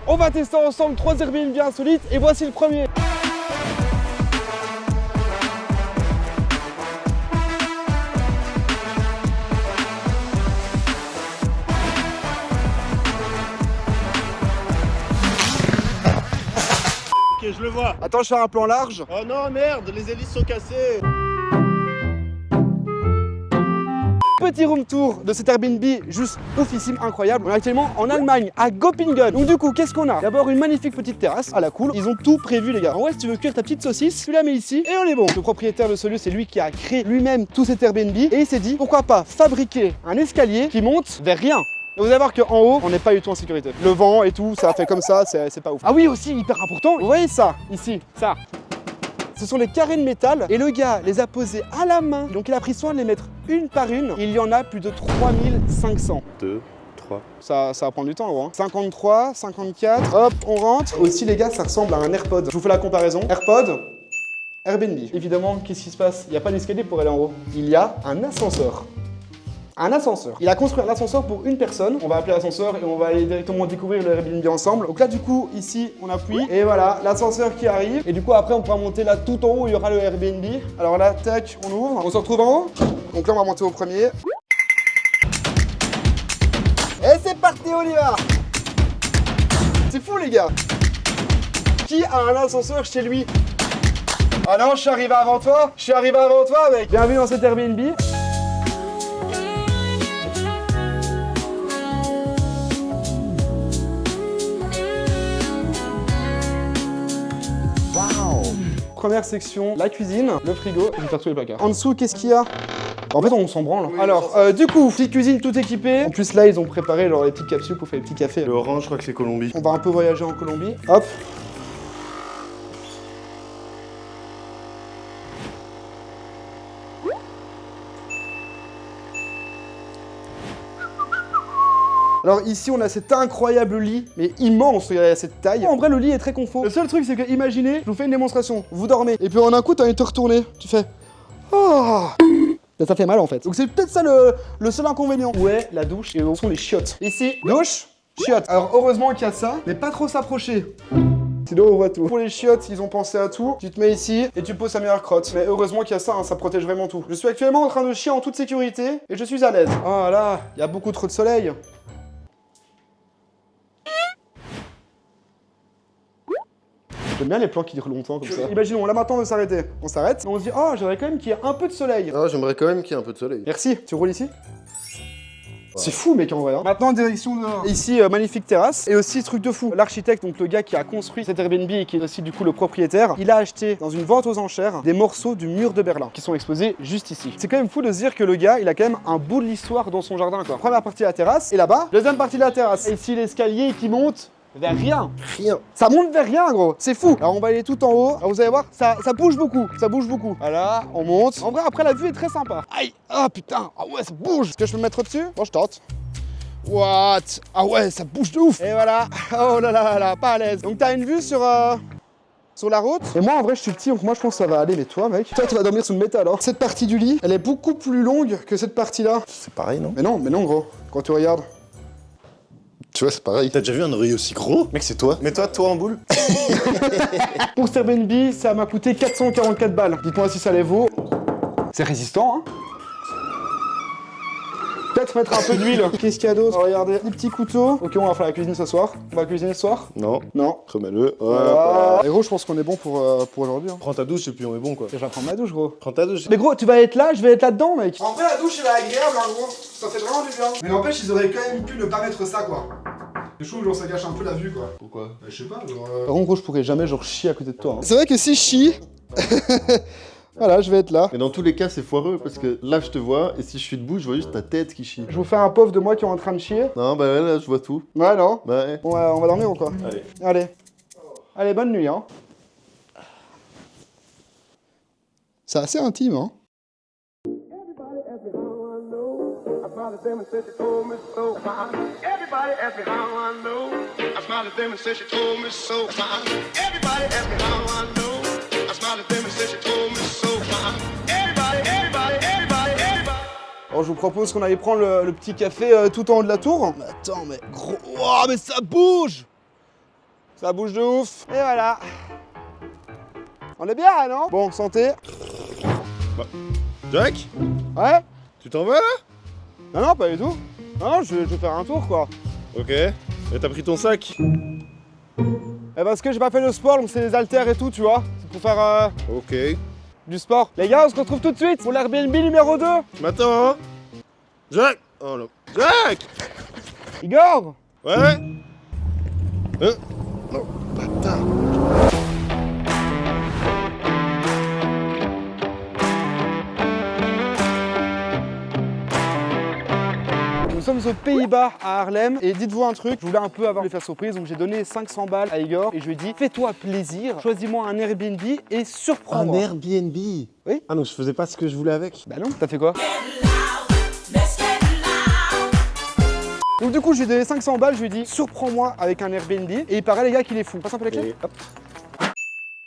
On va tester ensemble 3 Airbnb insolites et voici le premier. Ok, je le vois. Attends, je fais un plan large. Oh non, merde, les hélices sont cassées. Petit room tour de cet Airbnb juste oufissime, incroyable. On est actuellement en Allemagne, à Göppingen. Donc du coup, qu'est-ce qu'on a? D'abord une magnifique petite terrasse à la cool. Ils ont tout prévu les gars. En vrai, si tu veux cuire ta petite saucisse, tu la mets ici et on est bon. Le propriétaire de ce lieu, c'est lui qui a créé lui-même tout cet Airbnb et il s'est dit pourquoi pas fabriquer un escalier qui monte vers rien. Et vous allez voir qu'en haut, on n'est pas du tout en sécurité. Le vent et tout, ça fait comme ça, c'est pas ouf. Ah oui, aussi, hyper important, vous voyez ça, ici, ça. Ce sont les carrés de métal et le gars les a posés à la main. Donc il a pris soin de les mettre une par une. Il y en a plus de 3500. 2, 3. Ça va prendre du temps, gros. 53, 54. Hop, on rentre. Aussi, les gars, ça ressemble à un AirPod. Je vous fais la comparaison. AirPod, Airbnb. Évidemment, qu'est-ce qui se passe? Il n'y a pas d'escalier pour aller en haut. Il y a un ascenseur. Un ascenseur. Il a construit un ascenseur pour une personne. On va appeler l'ascenseur et on va aller directement découvrir le Airbnb ensemble. Donc là, du coup, ici, on appuie. Et voilà, l'ascenseur qui arrive. Et du coup, après, on pourra monter là tout en haut où il y aura le Airbnb. Alors là, tac, on ouvre. On se retrouve en haut. Donc là, on va monter au premier. Et c'est parti, on y va. C'est fou, les gars. Qui a un ascenseur chez lui? Ah non, je suis arrivé avant toi. Je suis arrivé avant toi, mec. Bienvenue dans cet Airbnb. Première section, la cuisine, le frigo, je vais faire tous les placards. En dessous, qu'est-ce qu'il y a? En fait, on s'en branle. Oui, alors, du coup, petite cuisine toute équipée. En plus, là, ils ont préparé genre, les petites capsules pour faire les petits cafés. Le orange, je crois que c'est Colombie. On va un peu voyager en Colombie. Hop. Alors ici on a cet incroyable lit, mais immense, regardez cette taille. En vrai le lit est très confort. Le seul truc c'est que imaginez, je vous fais une démonstration, vous dormez, et puis en un coup t'as envie de te retourner, tu fais oh. Ça fait mal en fait. Donc c'est peut-être ça le seul inconvénient. Où est la douche et où sont les chiottes? Ici, douche, chiottes. Alors heureusement qu'il y a ça, mais pas trop s'approcher. Sinon on voit tout. Pour les chiottes, ils ont pensé à tout. Tu te mets ici et tu poses ta meilleure crotte. Mais heureusement qu'il y a ça, hein, ça protège vraiment tout. Je suis actuellement en train de chier en toute sécurité et je suis à l'aise. Oh là, il y a beaucoup trop de soleil. J'aime bien les plans qui durent longtemps comme ça. Imaginons, là maintenant on veut s'arrêter. On s'arrête, on se dit, oh, j'aimerais quand même qu'il y ait un peu de soleil. Ah, j'aimerais quand même qu'il y ait un peu de soleil. Merci. Tu roules ici? C'est fou mec en vrai. Hein. Maintenant direction dehors. Ici magnifique terrasse et aussi truc de fou. L'architecte, donc le gars qui a construit cet Airbnb et qui est aussi du coup le propriétaire, il a acheté dans une vente aux enchères des morceaux du mur de Berlin qui sont exposés juste ici. C'est quand même fou de se dire que le gars il a quand même un bout de l'histoire dans son jardin quoi. Première partie de la terrasse et là-bas, deuxième partie de la terrasse. Et ici l'escalier qui monte vers rien. Rien. Ça monte vers rien gros, c'est fou. Alors on va aller tout en haut. Alors vous allez voir, ça bouge beaucoup, ça bouge beaucoup. Voilà, on monte. En vrai après la vue est très sympa. Aïe, ah putain, ah ouais ça bouge. Est-ce que je peux me mettre au-dessus? Bon je tente. What? Ah ouais, ça bouge de ouf. Et voilà, oh là là là, pas à l'aise. Donc t'as une vue sur la route. Et moi en vrai je suis petit donc moi je pense que ça va aller. Mais toi mec, toi tu vas dormir sous le métal alors. Cette partie du lit, elle est beaucoup plus longue que cette partie là. C'est pareil, non? Mais non gros, quand tu regardes. Tu vois, c'est pareil. T'as déjà vu un oreiller aussi gros? Mec, c'est toi. Mets-toi, toi en boule. Pour cet Airbnb, ça m'a coûté 444 balles. Dites-moi si ça les vaut. C'est résistant, hein? Peut-être mettre un peu d'huile. Qu'est-ce qu'il y a d'autre? Regardez, des petits couteaux. Ok, on va faire la cuisine ce soir. On va cuisiner ce soir? Non. Non. Remets-le. Voilà. Et gros, je pense qu'on est bon pour aujourd'hui. Hein. Prends ta douche et puis on est bon, quoi. Je vais prendre ma douche, gros. Prends ta douche. Mais gros, tu vas être là, je vais être là-dedans, mec. En vrai, la douche, elle est agréable, hein, gros. Ça fait vraiment du bien. Mais n'empêche, ils auraient quand même pu ne pas mettre ça, quoi. Je trouve genre ça gâche un peu la vue quoi. Pourquoi? Je sais pas, genre. Par contre, gros, je pourrais jamais genre chier à côté de toi. Hein. C'est vrai que si je chie. Voilà, je vais être là. Mais dans tous les cas, c'est foireux parce que là, je te vois et si je suis debout, je vois juste ta tête qui chie. Je vous fais un pauvre de moi qui est en train de chier. Non, bah là, je vois tout. Ouais, non? Bah ouais. On va dormir ou quoi? Allez. Allez. Allez, bonne nuit, hein. C'est assez intime, hein. Everybody asked me how I know. I smiled at them and said she told me so. Everybody asked me how I know. I smiled at them and said she told me so. Everybody. Alors je vous propose qu'on aille prendre le petit café tout en haut de la tour. Mais attends, mais gros... Wow, mais ça bouge! Ça bouge de ouf. Et voilà. On est bien, non? Bon, santé. Jack, Ouais? tu t'en vas là? Non, pas du tout. Non, je vais faire un tour, quoi. Ok. Et t'as pris ton sac? Eh, parce que j'ai pas fait de sport, donc c'est des haltères et tout, tu vois. C'est pour faire Ok. du sport. Les gars, on se retrouve tout de suite pour l'Airbnb numéro 2. Tu m'attends, hein? Jack! Oh là. Jack! Igor! Ouais? Non, bâtard. Nous sommes aux Pays-Bas, à Haarlem, et dites-vous un truc, je voulais un peu avoir les faire surprise, donc j'ai donné 500 balles à Igor, et je lui ai dit, fais-toi plaisir, choisis-moi un Airbnb et surprends-moi. Un Airbnb? Oui. Ah non, je faisais pas ce que je voulais avec. Bah non, t'as fait quoi? Donc du coup, je lui ai donné 500 balles, je lui ai dit, surprends-moi avec un Airbnb, et il paraît les gars qu'il est fou. Passe un peu la clé. Oui. Hop.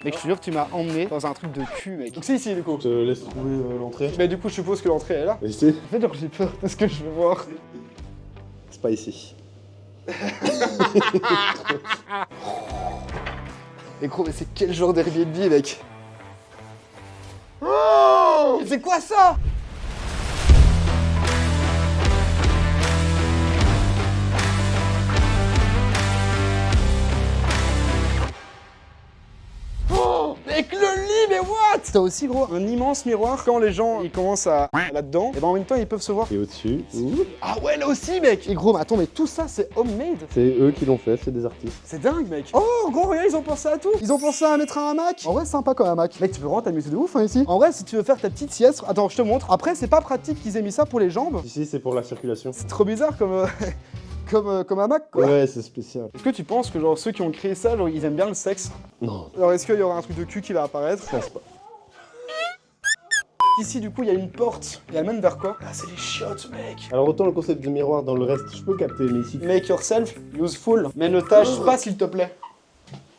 Mec, je te jure que tu m'as emmené dans un truc de cul, mec. Donc c'est ici, du coup. Je te laisse trouver l'entrée. Bah du coup, je suppose que l'entrée est là. Ici? En fait, genre, j'ai peur de ce que je vais voir. C'est pas ici. Mais gros, mais c'est quel genre d'Airbnb, mec? Oh! C'est quoi ça? Oh! Avec le lit, mais what? T'as aussi, gros, un immense miroir. Quand les gens, ils commencent à là-dedans, et ben en même temps, ils peuvent se voir. Et au-dessus? Ah ouais, là aussi, mec! Et gros, mais attends, mais tout ça, c'est homemade. C'est eux qui l'ont fait, c'est des artistes. C'est dingue, mec. Oh, gros, regarde, ils ont pensé à tout. Ils ont pensé à mettre un hamac. En vrai, c'est sympa comme hamac. Mec, tu peux vraiment t'amuser de ouf, hein, ici. En vrai, si tu veux faire ta petite sieste, attends, je te montre. Après, c'est pas pratique qu'ils aient mis ça pour les jambes. Ici, c'est pour la circulation. C'est trop bizarre comme, comme hamac, quoi. Ouais, c'est spécial. Est-ce que tu penses que genre ceux qui ont créé ça, genre ils aiment bien le sexe? Non, Alors est-ce qu'il y aura un truc de cul qui va apparaître? je pense pas. Ici, du coup, il y a une porte. Et elle mène vers quoi? Ah, c'est les chiottes, mec. Alors autant le concept du miroir dans le reste, je peux capter, mais ici... Make yourself useful. Mais ne tâche pas, s'il te plaît.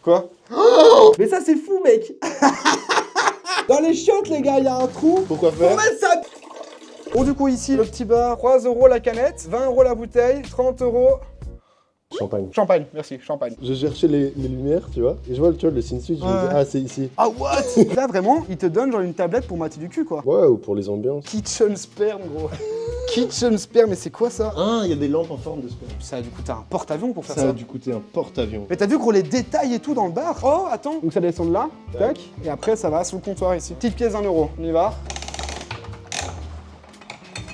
Quoi? Oh, mais ça, c'est fou, mec. Dans les chiottes, les gars, il y a un trou. Pourquoi Pour faire? mettre ça. Bon, du coup, ici, le petit bar, 3 € la canette, 20 € la bouteille, 30 €. Champagne. Champagne, merci, champagne. Je cherchais les lumières, tu vois, et je vois, tu vois, le scene switch, je me Ouais. disais, ah, c'est ici. Ah, what? Là, vraiment, ils te donnent genre une tablette pour mater du cul, quoi. Ouais, ou pour les ambiances. Kitchen sperme, gros. Kitchen sperme, mais c'est quoi ça? Ah, il y a des lampes en forme de sperme. Ça, du coup, t'as un porte-avions pour faire Ça ça. a dû coûter un porte-avions. Mais t'as vu, gros, les détails et tout dans le bar? Oh, attends. Donc ça descend de là, tac, et après ça va sur le comptoir ici. Petite pièce d'1 €, on y va.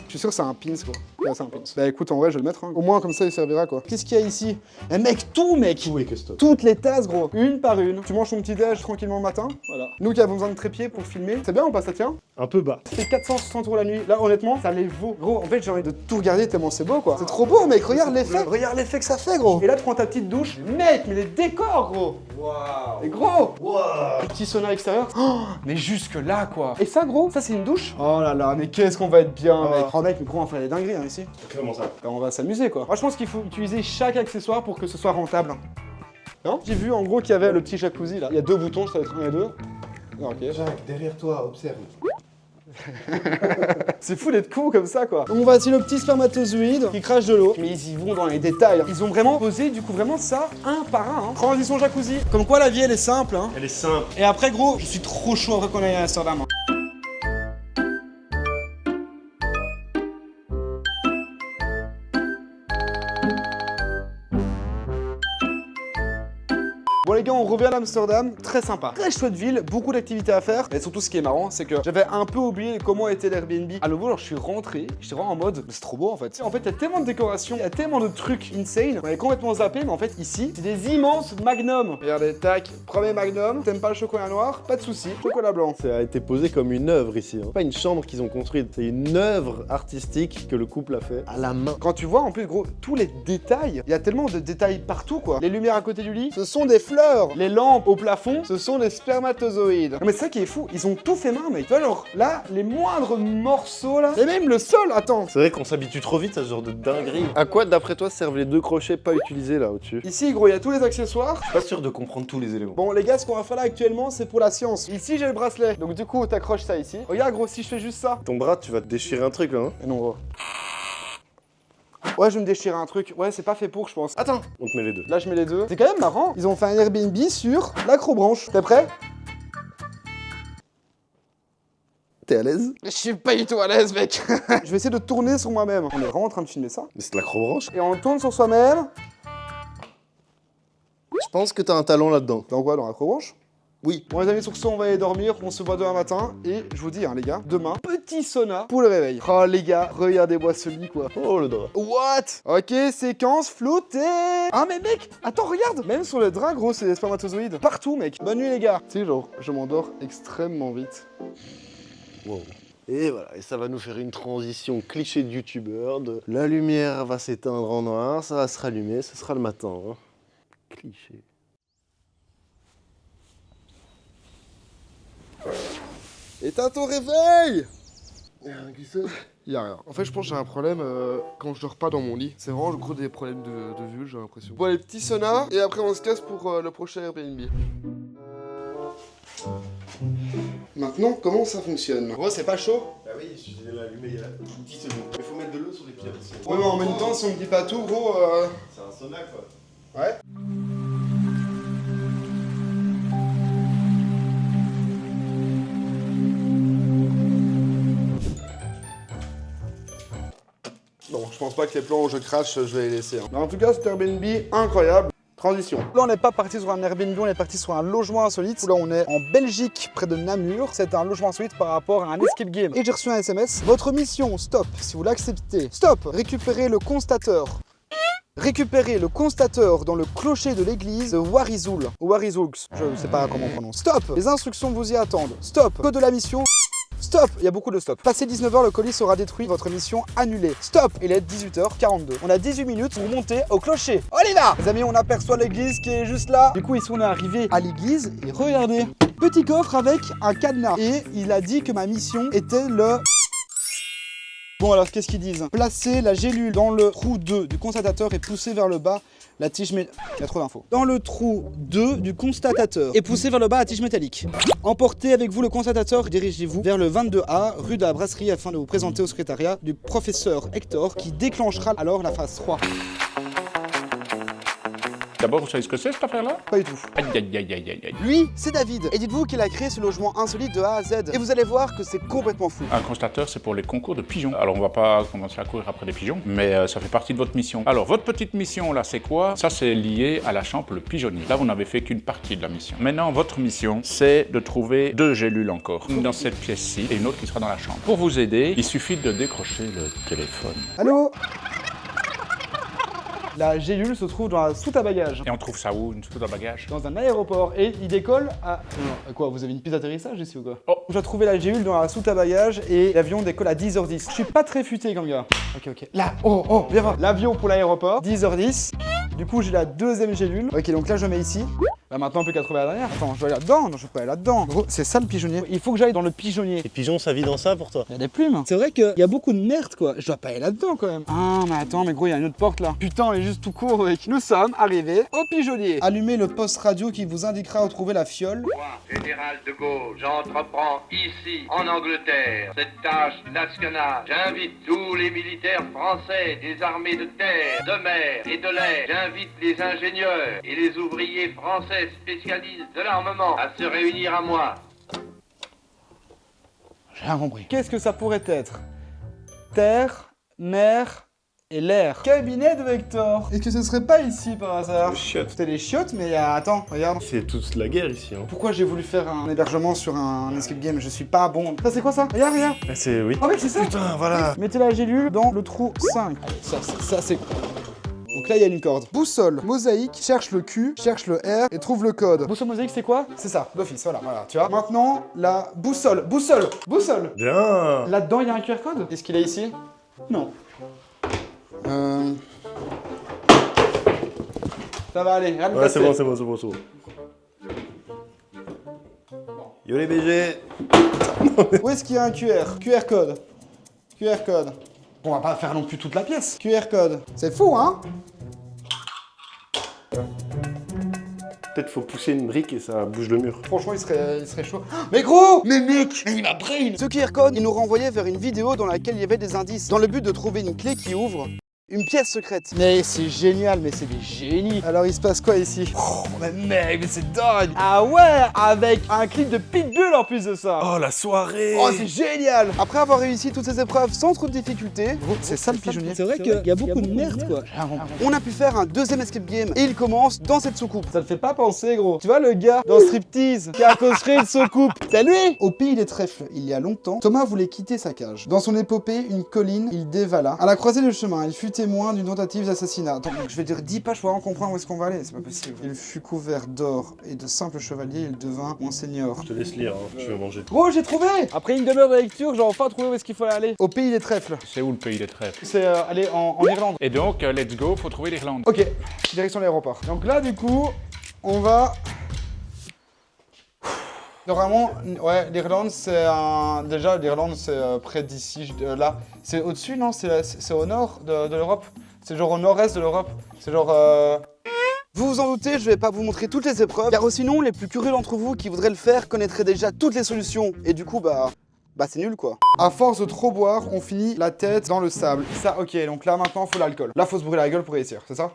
Je suis sûr que c'est un pins, quoi. Ouais, c'est un pins. Bah écoute, en vrai, je vais le mettre, hein. Au moins, comme ça, il servira, quoi. Qu'est-ce qu'il y a ici? Eh mec, tout, mec! Tout est custom. Toutes les tasses, gros. Une par une. Tu manges ton petit déj tranquillement le matin. Voilà. Nous qui avons besoin de trépied pour filmer. C'est bien, on passe, ça tient? Un peu bas. C'est 460 € la nuit. Là, honnêtement, ça les vaut. Gros, en fait, j'ai envie de tout regarder tellement c'est beau, quoi. C'est trop beau, mec. Regarde l'effet. Regarde l'effet que ça fait, gros. Et là, tu prends ta petite douche. Mec, mais les décors, gros. Waouh. Et gros. Waouh. Le petit sauna extérieur. Oh, mais jusque là, quoi. Et ça, gros, ça, c'est une douche. Oh là là, mais qu'est-ce qu'on va être bien, mec. Oh, mec, mais gros, on va faire des dingueries, hein, ici. Comment ça? Ben, on va s'amuser, quoi. Moi, je pense qu'il faut utiliser chaque accessoire pour que ce soit rentable. Non? J'ai vu, en gros, qu'il y avait le petit jacuzzi, là. Il y a 2 boutons, ça va être 1 et 2. Ah, ok. Jacques, derrière toi, observe. C'est fou d'être con comme ça, quoi. Donc on va essayer le petit spermatozoïde qui crache de l'eau. Mais ils y vont dans les détails, hein. Ils ont vraiment posé, du coup, vraiment ça, un par un, hein. Transition jacuzzi. Comme quoi, la vie, elle est simple, hein. Elle est simple. Et après, gros, je suis trop chaud après qu'on aille à Amsterdam, hein. Bon les gars, on revient à Amsterdam, très sympa. Très chouette ville, beaucoup d'activités à faire. Et surtout ce qui est marrant, c'est que j'avais un peu oublié comment était l'Airbnb. À nouveau, alors je suis rentré, j'étais vraiment en mode, c'est trop beau en fait. En fait, il y a tellement de décorations, il y a tellement de trucs insane. On est complètement zappé, mais en fait ici, c'est des immenses magnums. Regardez, tac, premier magnum. T'aimes pas le chocolat noir? Pas de souci, chocolat blanc. Ça a été posé comme une œuvre ici. Hein. Pas une chambre qu'ils ont construite, c'est une œuvre artistique que le couple a fait à la main. Quand tu vois en plus gros tous les détails, il y a tellement de détails partout quoi. Les lumières à côté du lit, ce sont des fleurs. Les lampes au plafond, ce sont des spermatozoïdes. Non mais c'est ça qui est fou, ils ont tout fait main mec. Tu vois genre là, les moindres morceaux là, et même le sol, attends. C'est vrai qu'on s'habitue trop vite à ce genre de dinguerie. À quoi d'après toi servent les 2 crochets pas utilisés là au-dessus? Ici gros, il y a tous les accessoires. Je suis pas sûr de comprendre tous les éléments. Bon les gars, ce qu'on va faire là actuellement, c'est pour la science. Ici j'ai le bracelet, donc du coup t'accroches ça ici. Regarde gros, si je fais juste ça. Ton bras, tu vas te déchirer un truc là, hein? Et non gros. Ouais, je vais me déchirer un truc. Ouais, c'est pas fait pour, je pense. Attends, On te met les deux. là je mets les deux. C'est quand même marrant. Ils ont fait un Airbnb sur l'acrobranche. T'es prêt? T'es à l'aise? Je suis pas du tout à l'aise, mec. Je vais essayer de tourner sur moi-même. On est vraiment en train de filmer ça. Mais c'est de l'acrobranche. Et on tourne sur soi-même. Je pense que t'as un talent là-dedans. Dans quoi? Dans l'acrobranche? Oui. Bon les amis, sur ce on va aller dormir, on se voit demain matin et je vous dis hein les gars, demain, petit sauna pour le réveil. Oh les gars, regardez-moi ce lit quoi. Oh le drap. What? Ok, séquence flottée. Ah mais mec, attends regarde, même sur le drap gros c'est des spermatozoïdes. Partout mec. Bonne nuit les gars. Tu sais genre, je m'endors extrêmement vite. Wow. Et voilà, et ça va nous faire une transition cliché de youtubeur de la lumière va s'éteindre en noir, ça va se rallumer, ce sera le matin. Hein. Cliché. Éteins ton réveil. Qui ça? Y'a rien. En fait, je pense que j'ai un problème quand je dors pas dans mon lit. C'est vraiment le gros des problèmes de vue, j'ai l'impression. Bon, les petits saunas, et après on se casse pour le prochain Airbnb. Maintenant, comment ça fonctionne? Gros, c'est pas chaud? Bah oui, je vais l'allumer il y a 10 secondes. Il faut mettre de l'eau sur les pieds aussi. Ouais, mais en même temps, si on me dit pas tout, gros. C'est un sauna quoi. Ouais. Bon, je pense pas que les plans où je crache, je vais les laisser. Hein. Mais en tout cas, cet Airbnb incroyable. Transition. Là, on n'est pas parti sur un Airbnb, on est parti sur un logement insolite. Là, on est en Belgique, près de Namur. C'est un logement insolite par rapport à un escape game. Et j'ai reçu un SMS. Votre mission, stop, si vous l'acceptez. Stop, récupérez le constateur. Récupérez le constateur dans le clocher de l'église de Warizoul. Warizulks, je sais pas comment on prononce. Stop, les instructions vous y attendent. Stop, code de la mission. Stop, il y a beaucoup de stop. Passé 19h, le colis sera détruit, votre mission annulée. Stop, il est 18h42. On a 18 minutes pour monter au clocher. On y va! Les amis, on aperçoit l'église qui est juste là. Du coup, ici, on est arrivé à l'église et regardez. Petit coffre avec un cadenas. Et il a dit que ma mission était le... Bon alors, qu'est-ce qu'ils disent? Placez la gélule dans le trou 2 du constatateur et poussez vers le bas la tige métallique. Il y a trop d'infos. Dans le trou 2 du constatateur et poussez vers le bas la tige métallique. Emportez avec vous le constatateur et dirigez-vous vers le 22A, rue de la Brasserie, afin de vous présenter au secrétariat du professeur Hector qui déclenchera alors la phase 3. D'abord, vous savez ce que c'est cette affaire-là? Pas du tout. Aïe, aïe, aïe, aïe, aïe, aïe. Lui, c'est David. Et dites-vous qu'il a créé ce logement insolite de A à Z. Et vous allez voir que c'est complètement fou. Un constateur, c'est pour les concours de pigeons. Alors, on va pas commencer à courir après des pigeons, mais ça fait partie de votre mission. Alors, votre petite mission, là, c'est quoi? Ça, c'est lié à la chambre Le Pigeonnier. Là, vous n'avez fait qu'une partie de la mission. Maintenant, votre mission, c'est de trouver 2 gélules encore. Une dans cette pièce-ci et une autre qui sera dans la chambre. Pour vous aider, il suffit de décrocher le téléphone. Allô? La gélule se trouve dans la soute à bagages. Et on trouve ça où, une soute à bagages? Dans un aéroport. Et il décolle à... Non, quoi, vous avez une piste d'atterrissage ici ou quoi? Oh. Je dois trouver la gélule dans la soute à bagages et l'avion décolle à 10h10. Je suis pas très futé comme gars. Ok. Là, oh, viens voir. L'avion pour l'aéroport, 10h10. Du coup, j'ai la 2e gélule. Ok, donc là, je mets ici. Là, maintenant, plus qu'à trouver la dernière. Attends, je dois aller là-dedans. Non, je peux pas aller là-dedans. Gros, c'est ça le pigeonnier. Il faut que j'aille dans le pigeonnier. Les pigeons, ça vit dans ça pour toi? Il y a des plumes. C'est vrai qu'il y a beaucoup de merde, quoi. Je dois pas aller là-dedans, quand même. Ah, mais attends, mais gros, il y a une autre porte, là. Putain, on est juste tout court, mec. Nous sommes arrivés au pigeonnier. Allumez le poste radio qui vous indiquera où trouver la fiole. Moi, général de Gaulle, j'entreprends ici, en Angleterre, cette tâche nationale. J'invite tous les militaires français des armées de terre, de mer et de l'air. J'invite les ingénieurs et les ouvriers français spécialistes de l'armement à se réunir à moi. J'ai rien compris. Qu'est-ce que ça pourrait être? Terre, mer et l'air. Cabinet de Hector. Est-ce que ce serait pas ici par hasard? Chiottes. C'était les chiottes, mais attends, regarde. C'est toute la guerre ici. Hein. Pourquoi j'ai voulu faire un hébergement sur un escape game? Je suis pas bon. Ça c'est quoi ça? Regarde. Ah, c'est oui. Oh mec, c'est ça. Putain, voilà. Mettez la gélule dans le trou 5. Ça c'est... Donc là, il y a une corde. Boussole, mosaïque, cherche le Q, cherche le R et trouve le code. Boussole, mosaïque, c'est quoi? C'est ça, d'office, voilà, tu vois. Maintenant, la boussole. Bien. Là-dedans, il y a un QR code? Est-ce qu'il est ici? Non. Ça va aller, rien de Ouais, passer. c'est bon. Yo les BG. Où est-ce qu'il y a un QR? QR code. On va pas faire non plus toute la pièce. QR code. C'est fou, hein? Peut-être faut pousser une brique et ça bouge le mur. Franchement, il serait chaud. Mais gros! Mais mec! Il m'a brain! Ce QR code, il nous renvoyait vers une vidéo dans laquelle il y avait des indices, dans le but de trouver une clé qui ouvre Une pièce secrète. Mais c'est génial, mais c'est des génies. Alors il se passe quoi ici? Oh mais mec, mais c'est dingue. Ah ouais, avec un clip de Pitbull en plus de ça. Oh, la soirée. Oh c'est génial. Après avoir réussi toutes ces épreuves sans trop de difficultés, c'est ça le pigeonnier. C'est vrai qu'il y a beaucoup de merde quoi. On a pu faire un deuxième escape game et il commence dans cette soucoupe. Ça te fait pas penser gros? Tu vois le gars dans Striptease qui a construit une soucoupe? C'est lui. Au pays des trèfles, il y a longtemps, Thomas voulait quitter sa cage. Dans son épopée, une colline, il dévala. À la croisée du chemin, il fut témoin d'une tentative d'assassinat. Attends, je vais dire 10 pages pour vraiment comprendre où est-ce qu'on va aller, c'est pas possible. Il fut couvert d'or et de simple chevalier, il devint monseigneur. Je te laisse lire, hein. Je vais manger. Gros, j'ai trouvé! Après une demi-heure de lecture, j'ai enfin trouvé où est-ce qu'il fallait aller. Au pays des trèfles. C'est où le pays des trèfles? C'est aller en Irlande. Et donc, let's go, faut trouver l'Irlande. Ok, direction l'aéroport. Donc là, du coup, on va... Normalement, ouais, l'Irlande, c'est un... Déjà, l'Irlande, c'est près d'ici, là. C'est au-dessus, non? C'est au nord de l'Europe. C'est genre au nord-est de l'Europe. C'est genre... Vous vous en doutez, je vais pas vous montrer toutes les épreuves, car sinon, les plus curieux d'entre vous qui voudraient le faire connaîtraient déjà toutes les solutions. Et du coup, bah c'est nul quoi. À force de trop boire, on finit la tête dans le sable. Ça, ok, donc là maintenant, faut l'alcool. Là, faut se brûler la gueule pour réussir, c'est ça?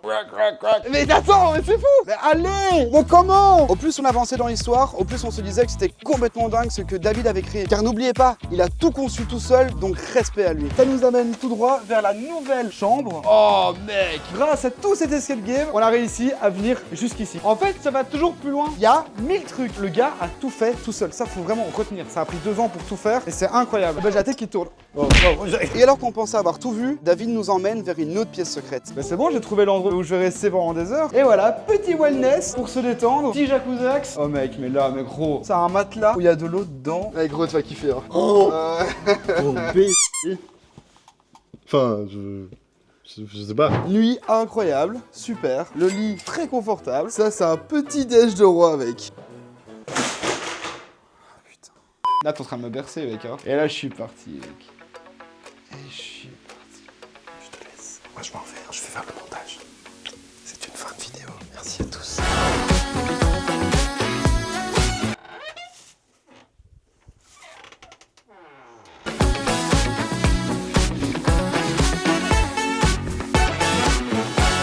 Mais attends, mais c'est fou! Mais allez! Mais comment? Au plus on avançait dans l'histoire, au plus on se disait que c'était complètement dingue ce que David avait créé. Car n'oubliez pas, il a tout conçu tout seul, donc respect à lui. Ça nous amène tout droit vers la nouvelle chambre. Oh mec! Grâce à tout cet escape game, on a réussi à venir jusqu'ici. En fait, ça va toujours plus loin. Il y a 1000 trucs. Le gars a tout fait tout seul. Ça, faut vraiment retenir. Ça a pris 2 ans pour tout faire. C'est incroyable. Bah, j'ai la tête qui tourne. Et alors qu'on pensait avoir tout vu, David nous emmène vers une autre pièce secrète. Bah c'est bon, j'ai trouvé l'endroit où je vais rester pendant des heures. Et voilà, petit wellness pour se détendre, petit jacuzzax. Oh mec, mais là, mais gros, ça a un matelas où il y a de l'eau dedans. Eh gros, tu vas kiffer. Hein. Oh, Enfin, je sais pas. Nuit incroyable, super. Le lit très confortable. Ça, c'est un petit déj de roi avec. Là, t'es en train de me bercer, mec. Hein. Et là, je suis parti, mec. Et je suis parti. Je te laisse. Moi, je vais en faire. Je vais faire le montage. C'est une vraie.